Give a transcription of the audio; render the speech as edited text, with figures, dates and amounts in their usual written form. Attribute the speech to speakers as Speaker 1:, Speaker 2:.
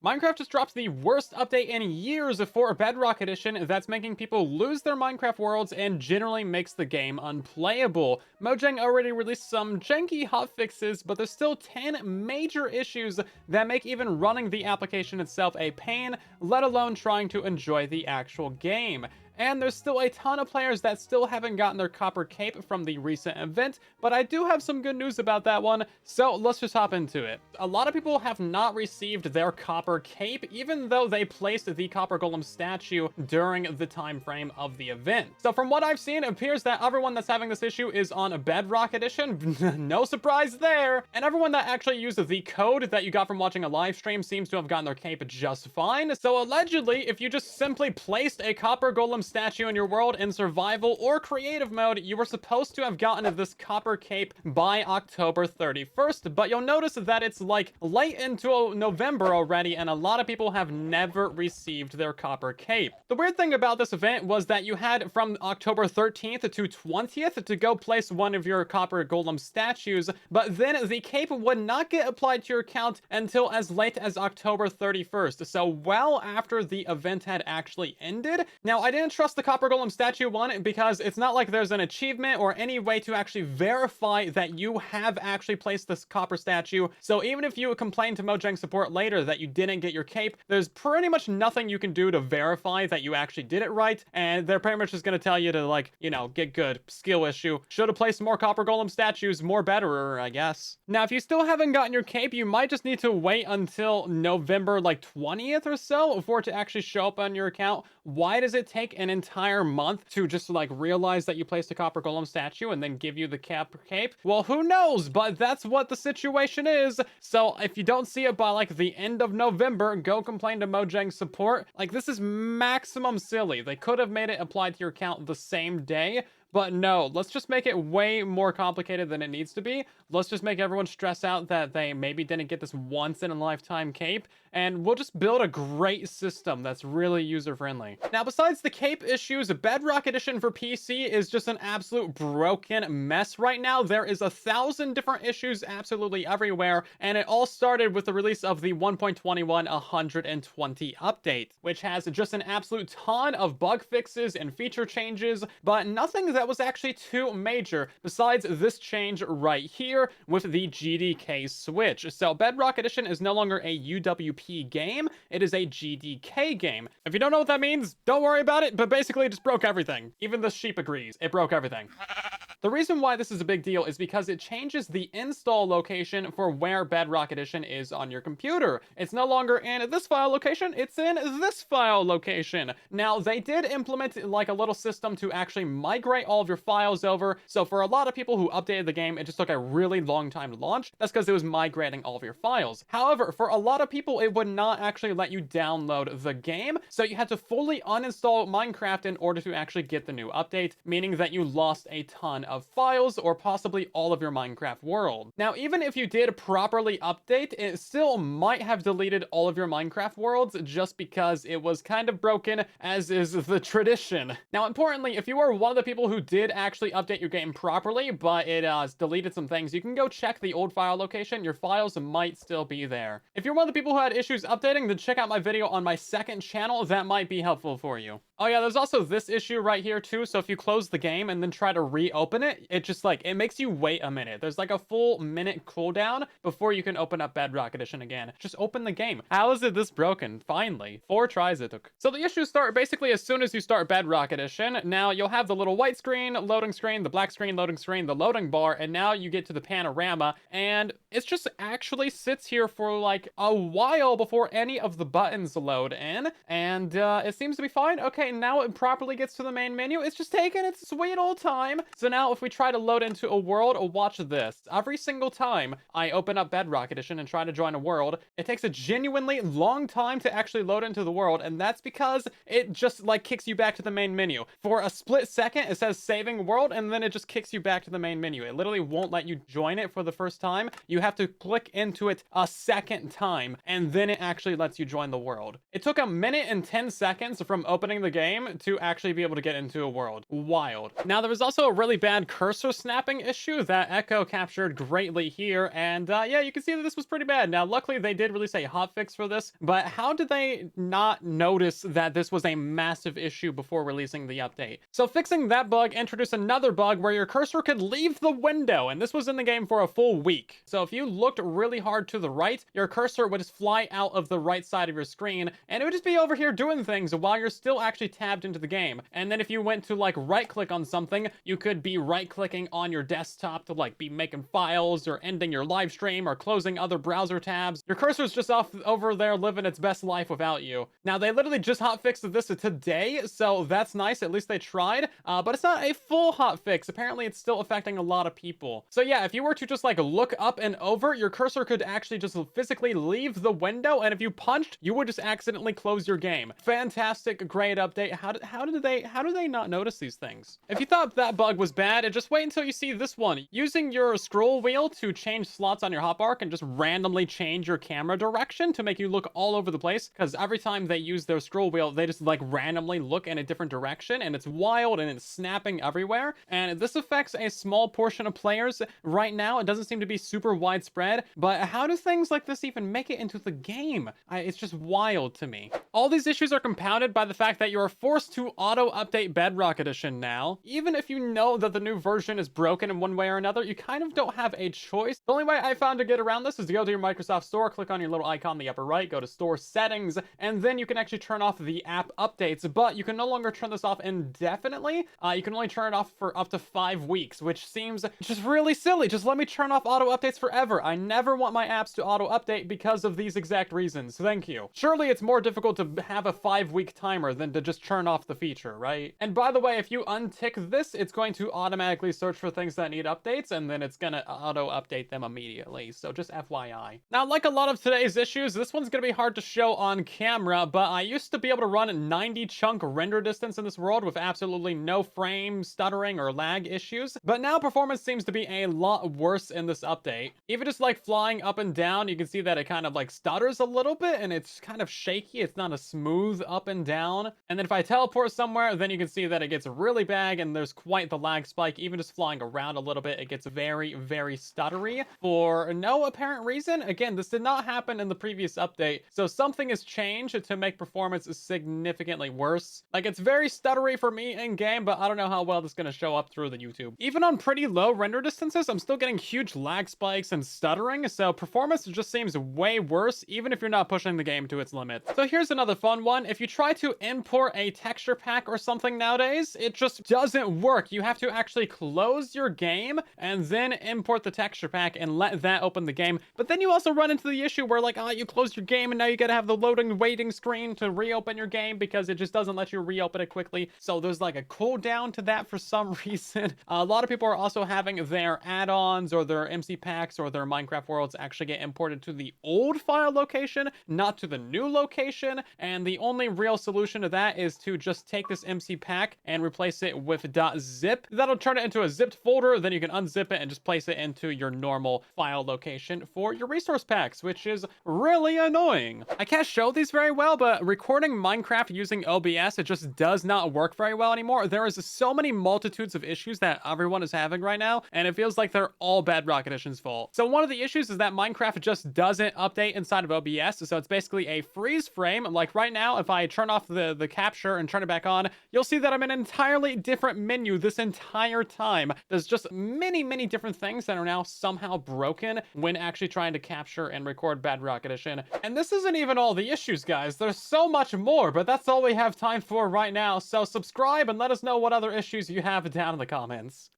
Speaker 1: Minecraft just dropped the worst update in years for Bedrock Edition that's making people lose their Minecraft worlds and generally makes the game unplayable. Mojang already released some janky hotfixes, but there's still 10 major issues that make even running the application itself a pain, let alone trying to enjoy the actual game. And there's still a ton of players that still haven't gotten their copper cape from the recent event, but I do have some good news about that one, so let's just hop into it. A lot of people have not received their copper cape, even though they placed the copper golem statue during the time frame of the event. So from what I've seen, it appears that everyone that's having this issue is on a Bedrock Edition, no surprise there, and everyone that actually used the code that you got from watching a live stream seems to have gotten their cape just fine. So allegedly, if you just simply placed a copper golem statue in your world in survival or creative mode, you were supposed to have gotten this copper cape by October 31st, but you'll notice that it's like late into November already, and a lot of people have never received their copper cape. The weird thing about this event was that you had from October 13th to 20th to go place one of your copper golem statues, but then the cape would not get applied to your account until as late as October 31st, so well after the event had actually ended. Now, I didn't trust the copper golem statue one because it's not like there's an achievement or any way to actually verify that you have actually placed this copper statue. So even if you complain to Mojang support later that you didn't get your cape, there's pretty much nothing you can do to verify that you actually did it right. And they're pretty much just going to tell you to, like, you know, get good. Skill issue. Should have placed more copper golem statues, more better, I guess. Now, if you still haven't gotten your cape, you might just need to wait until November, like 20th or so for it to actually show up on your account. Why does it take an entire month to just like realize that you placed a copper golem statue and then give you the cape? Well, who knows, but that's what the situation is. So if you don't see it by like the end of November, go complain to Mojang support. Like, this is maximum silly. They could have made it apply to your account the same day. But no, let's just make it way more complicated than it needs to be. Let's just make everyone stress out that they maybe didn't get this once in a lifetime cape, and we'll just build a great system that's really user-friendly. Now, besides the cape issues, Bedrock Edition for PC is just an absolute broken mess right now. There is 1,000 different issues absolutely everywhere, and it all started with the release of the 1.21 120 update, which has just an absolute ton of bug fixes and feature changes, but nothing that was actually too major besides this change right here with the GDK switch. So Bedrock Edition is no longer a UWP game, it is a GDK game. If you don't know what that means, don't worry about it, but basically it just broke everything. Even the sheep agrees, it broke everything. The reason why this is a big deal is because it changes the install location for where Bedrock Edition is on your computer. It's no longer in this file location, it's in this file location. Now, they did implement like a little system to actually migrate all of your files over, so for a lot of people who updated the game, it just took a really long time to launch. That's because it was migrating all of your files. However, for a lot of people, it would not actually let you download the game, so you had to fully uninstall Minecraft in order to actually get the new update, meaning that you lost a ton of files or possibly all of your Minecraft world. Now, even if you did properly update, it still might have deleted all of your Minecraft worlds just because it was kind of broken, as is the tradition. Now, importantly, if you are one of the people who did actually update your game properly, but it deleted some things, you can go check the old file location. Your files might still be there. If you're one of the people who had issues updating, then check out my video on my second channel. That might be helpful for you. Oh yeah, there's also this issue right here too. So if you close the game and then try to reopen it, it just like, it makes you wait a minute. There's like a full minute cooldown before you can open up Bedrock Edition again. Just open the game. How is it this broken? Finally. 4 tries it took. So the issues start basically as soon as you start Bedrock Edition. Now you'll have the little white screen, loading screen, the black screen, loading screen, the loading bar, and now you get to the panorama, and it just actually sits here for like a while before any of the buttons load in, and it seems to be fine. Okay, now it properly gets to the main menu. It's just taking its sweet old time. So now if we try to load into a world, watch this. Every single time I open up Bedrock Edition and try to join a world, it takes a genuinely long time to actually load into the world, and that's because it just like kicks you back to the main menu. For a split second, it says saving world, and then it just kicks you back to the main menu. It literally won't let you join it for the first time. You have to click into it a second time, and then it actually lets you join the world. It took a minute and 10 seconds from opening the game to actually be able to get into a world. Wild. Now, there was also a really bad cursor snapping issue that Echo captured greatly here, and yeah, you can see that this was pretty bad. Now, luckily, they did release a hotfix for this, but how did they not notice that this was a massive issue before releasing the update? So fixing that bug introduced another bug where your cursor could leave the window, and this was in the game for a full week. So if you looked really hard to the right, your cursor would just fly out of the right side of your screen, and it would just be over here doing things while you're still actually tabbed into the game. And then if you went to like right click on something, you could be right clicking on your desktop to like be making files or ending your live stream or closing other browser tabs. Your cursor's just off over there living its best life without you. Now, they literally just hotfixed this today, so that's nice. At least they tried, but it's not a full hotfix. Apparently, it's still affecting a lot of people. So yeah, if you were to just like look up and over, your cursor could actually just physically leave the window, and if you punched, you would just accidentally close your game. Fantastic, great update. How do they not notice these things? If you thought that bug was bad, just wait until you see this one. Using your scroll wheel to change slots on your hotbar can just randomly change your camera direction to make you look all over the place, because every time they use their scroll wheel, they just like randomly look in a different direction, and it's wild and it's snapping everywhere. And this affects a small portion of players right now. It doesn't seem to be super widespread, but how do things like this even make it into the game? It's just wild to me. All these issues are compounded by the fact that you are forced to auto-update Bedrock Edition now. Even if you know that the new version is broken in one way or another, you kind of don't have a choice. The only way I found to get around this is to go to your Microsoft Store, click on your little icon in the upper right, go to Store Settings, and then you can actually turn off the app updates, but you can no longer turn this off indefinitely. You can only turn it off for up to 5 weeks, which seems just really silly. Just let me turn off auto updates forever. I never want my apps to auto update because of these exact reasons. Thank you. Surely it's more difficult to have a 5-week timer than to just turn off the feature, right? And by the way, if you untick this, it's going to automatically search for things that need updates, and then it's gonna auto update them immediately. So just FYI. Now, like a lot of today's issues, this one's gonna be hard to show on camera, but I used to be able to run 90 chunk render distance in this world with absolutely no frame stuttering or lag issues. But now performance seems to be a lot worse in this update. Even just like flying up and down, you can see that it kind of like stutters a little bit, and it's kind of shaky. It's not a smooth up and down. And then if I teleport somewhere, then you can see that it gets really bad, and there's quite the lag spike. Even just flying around a little bit, it gets very, very stuttery for no apparent reason. Again, this did not happen in the previous update, so something has changed to make performance significantly worse. Like, it's very stuttery for me in game, but I don't know how well this is going to show up through the YouTube. Even on pretty low render distances, I'm still getting huge lag spikes and stuttering, so performance just seems way worse, even if you're not pushing the game to its limit. So here's another fun one. If you try to import a texture pack or something nowadays, it just doesn't work. You have to actually close your game and then import the texture pack and let that open the game. But then you also run into the issue where like, you closed your game and now you gotta have the loading waiting screen to reopen your game because it just doesn't let you reopen it quickly. So there's like a cooldown to that for some reason. A lot of people are also having their add-ons or their MC packs or their Minecraft worlds actually get imported to the old file location, not to the new location. And the only real solution to that is to just take this MC pack and replace it with .zip. That'll turn it into a zipped folder. Then you can unzip it and just place it into your normal file location for your resource packs, which is really annoying. I can't show these very well, but recording Minecraft using OBS, it just does not work very well anymore. There is so many multitudes of issues that everyone is having right now, and it feels like they're all Bedrock Edition's fault. So one of the issues is that Minecraft just doesn't update inside of OBS, so it's basically a freeze frame. Like right now, if I turn off the capture and turn it back on, you'll see that I'm in an entirely different menu this entire time. There's just many, many different things that are now somehow broken when actually trying to capture and record Bedrock Edition. And this isn't even all the issues, guys. There's so much more, but that's all we have time for right now. So subscribe and let us know what other issues you have down in the comments.